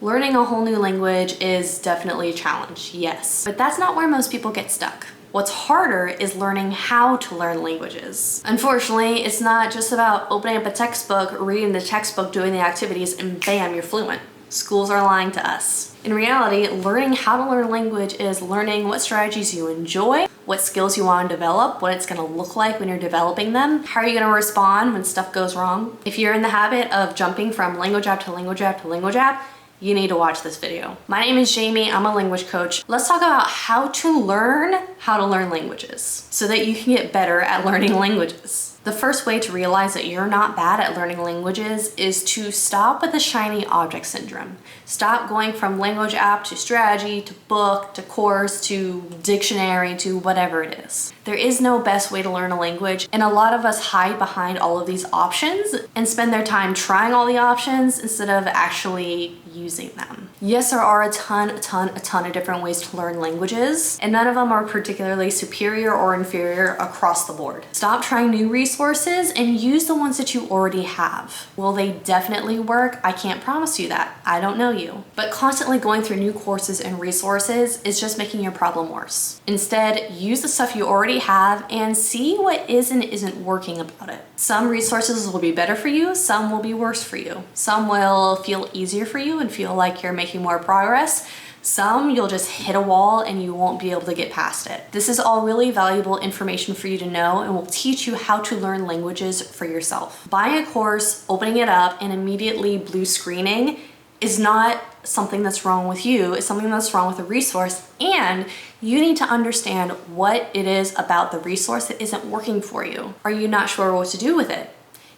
Learning a whole new language is definitely a challenge, yes. But that's not where most people get stuck. What's harder is learning how to learn languages. Unfortunately, it's not just about opening up a textbook, reading the textbook, doing the activities, and bam, you're fluent. Schools are lying to us. In reality, learning how to learn language is learning what strategies you enjoy, what skills you want to develop, what it's going to look like when you're developing them, how are you going to respond when stuff goes wrong. If you're in the habit of jumping from language app to language app to language app, you need to watch this video. My name is Jamie, I'm a language coach. Let's talk about how to learn languages so that you can get better at learning languages. The first way to realize that you're not bad at learning languages is to stop with the shiny object syndrome. Stop going from language app to strategy to book to course to dictionary to whatever it is. There is no best way to learn a language, and a lot of us hide behind all of these options and spend their time trying all the options instead of actually using them. Yes, there are a ton of different ways to learn languages, and none of them are particularly superior or inferior across the board. Stop trying new resources and use the ones that you already have. Will they definitely work? I can't promise you that. I don't know you. But constantly going through new courses and resources is just making your problem worse. Instead, use the stuff you already have and see what is and isn't working about it. Some resources will be better for you, some will be worse for you. Some will feel easier for you and feel like you're making more progress. Some you'll just hit a wall and you won't be able to get past it. This is all really valuable information for you to know and will teach you how to learn languages for yourself. Buying a course, opening it up, and immediately blue screening is not something that's wrong with you, it's something that's wrong with the resource, and you need to understand what it is about the resource that isn't working for you. Are you not sure what to do with it?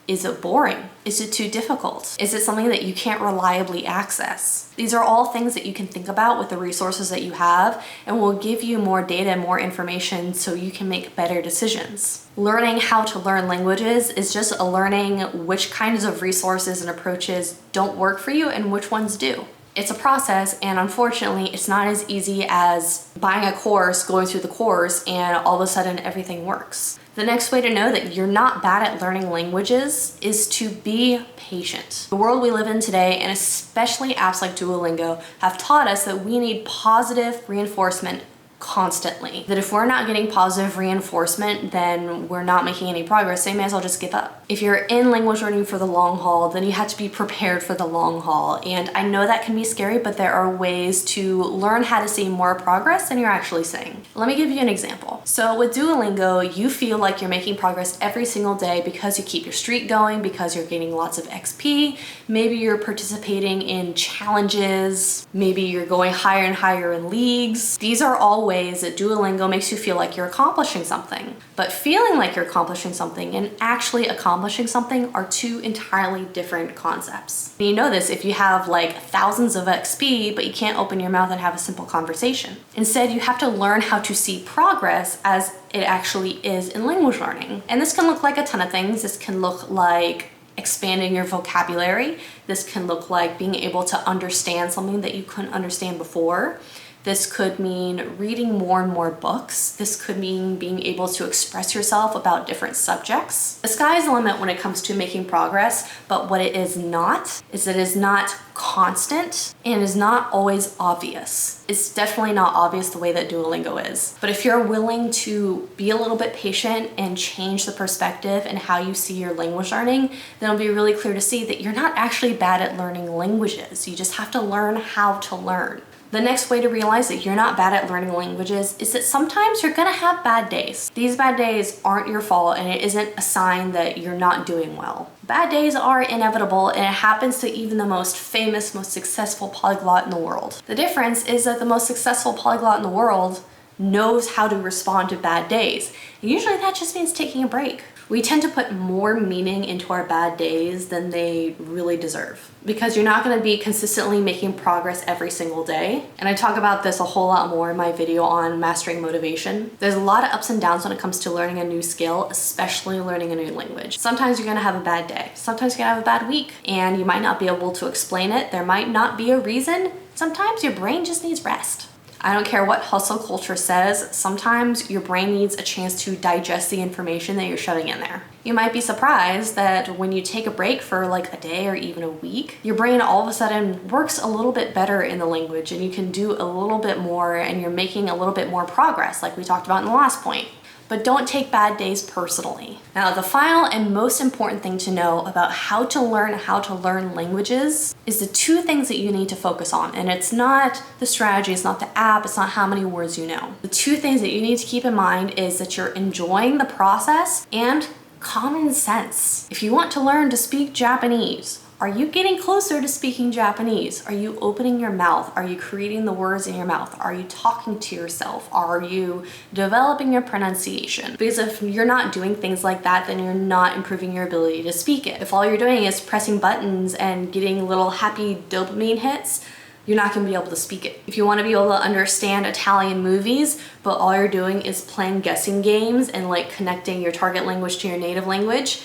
Is it boring? Is it too difficult? Is it something that you can't reliably access? These are all things that you can think about with the resources that you have and will give you more data and more information so you can make better decisions. Learning how to learn languages is just learning which kinds of resources and approaches don't work for you and which ones do. It's a process, and unfortunately, it's not as easy as buying a course, going through the course, and all of a sudden everything works. The next way to know that you're not bad at learning languages is to be patient. The world we live in today, and especially apps like Duolingo, have taught us that we need positive reinforcement constantly. That if we're not getting positive reinforcement, then we're not making any progress, so you may as well just give up. If you're in language learning for the long haul, then you have to be prepared for the long haul. And I know that can be scary, but there are ways to learn how to see more progress than you're actually seeing. Let me give you an example. So with Duolingo, you feel like you're making progress every single day because you keep your streak going, because you're gaining lots of XP, maybe you're participating in challenges, maybe you're going higher and higher in leagues. These are all ways that Duolingo makes you feel like you're accomplishing something. But feeling like you're accomplishing something and actually accomplishing something are two entirely different concepts. And you know this if you have like thousands of XP, but you can't open your mouth and have a simple conversation. Instead, you have to learn how to see progress as it actually is in language learning. And this can look like a ton of things. This can look like expanding your vocabulary. This can look like being able to understand something that you couldn't understand before. This could mean reading more and more books. This could mean being able to express yourself about different subjects. The sky's the limit when it comes to making progress, but what it is not is that it is not constant and is not always obvious. It's definitely not obvious the way that Duolingo is. But if you're willing to be a little bit patient and change the perspective and how you see your language learning, then it'll be really clear to see that you're not actually bad at learning languages. You just have to learn how to learn. The next way to realize that you're not bad at learning languages is that sometimes you're gonna have bad days. These bad days aren't your fault, and it isn't a sign that you're not doing well. Bad days are inevitable, and it happens to even the most famous, most successful polyglot in the world. The difference is that the most successful polyglot in the world knows how to respond to bad days. And usually that just means taking a break. We tend to put more meaning into our bad days than they really deserve, because you're not going to be consistently making progress every single day. And I talk about this a whole lot more in my video on mastering motivation. There's a lot of ups and downs when it comes to learning a new skill, especially learning a new language. Sometimes you're going to have a bad day. Sometimes you're going to have a bad week, and you might not be able to explain it. There might not be a reason. Sometimes your brain just needs rest. I don't care what hustle culture says, sometimes your brain needs a chance to digest the information that you're shoving in there. You might be surprised that when you take a break for like a day or even a week, your brain all of a sudden works a little bit better in the language and you can do a little bit more and you're making a little bit more progress like we talked about in the last point. But don't take bad days personally. Now, the final and most important thing to know about how to learn languages is the two things that you need to focus on. And it's not the strategy, it's not the app, it's not how many words you know. The two things that you need to keep in mind is that you're enjoying the process and common sense. If you want to learn to speak Japanese, are you getting closer to speaking Japanese? Are you opening your mouth? Are you creating the words in your mouth? Are you talking to yourself? Are you developing your pronunciation? Because if you're not doing things like that, then you're not improving your ability to speak it. If all you're doing is pressing buttons and getting little happy dopamine hits, you're not gonna be able to speak it. If you wanna be able to understand Italian movies, but all you're doing is playing guessing games and like connecting your target language to your native language,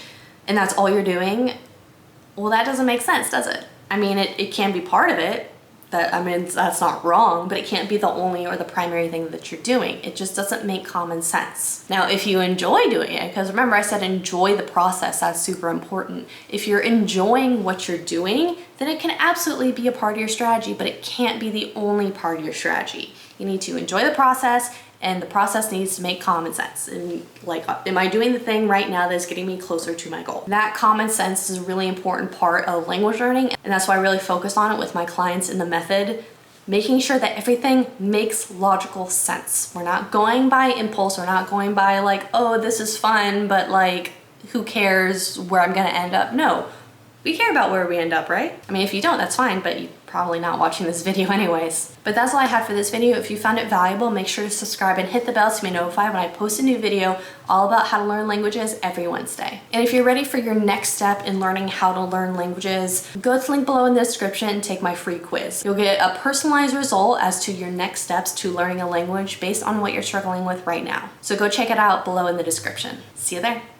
and that's all you're doing, well, that doesn't make sense, does it? I mean, it can be part of it. That's not wrong, but it can't be the only or the primary thing that you're doing. It just doesn't make common sense. Now, if you enjoy doing it, because remember I said enjoy the process, that's super important. If you're enjoying what you're doing, then it can absolutely be a part of your strategy, but it can't be the only part of your strategy. You need to enjoy the process, and the process needs to make common sense. And like, am I doing the thing right now that's getting me closer to my goal? That common sense is a really important part of language learning, and that's why I really focus on it with my clients in the method, making sure that everything makes logical sense. We're not going by impulse, we're not going by like, oh, this is fun, but like, who cares where I'm gonna end up? No, we care about where we end up, right? I mean, if you don't, that's fine, but you're probably not watching this video anyways. But that's all I had for this video. If you found it valuable, make sure to subscribe and hit the bell to be notified when I post a new video all about how to learn languages every Wednesday. And if you're ready for your next step in learning how to learn languages, go to the link below in the description and take my free quiz. You'll get a personalized result as to your next steps to learning a language based on what you're struggling with right now. So go check it out below in the description. See you there.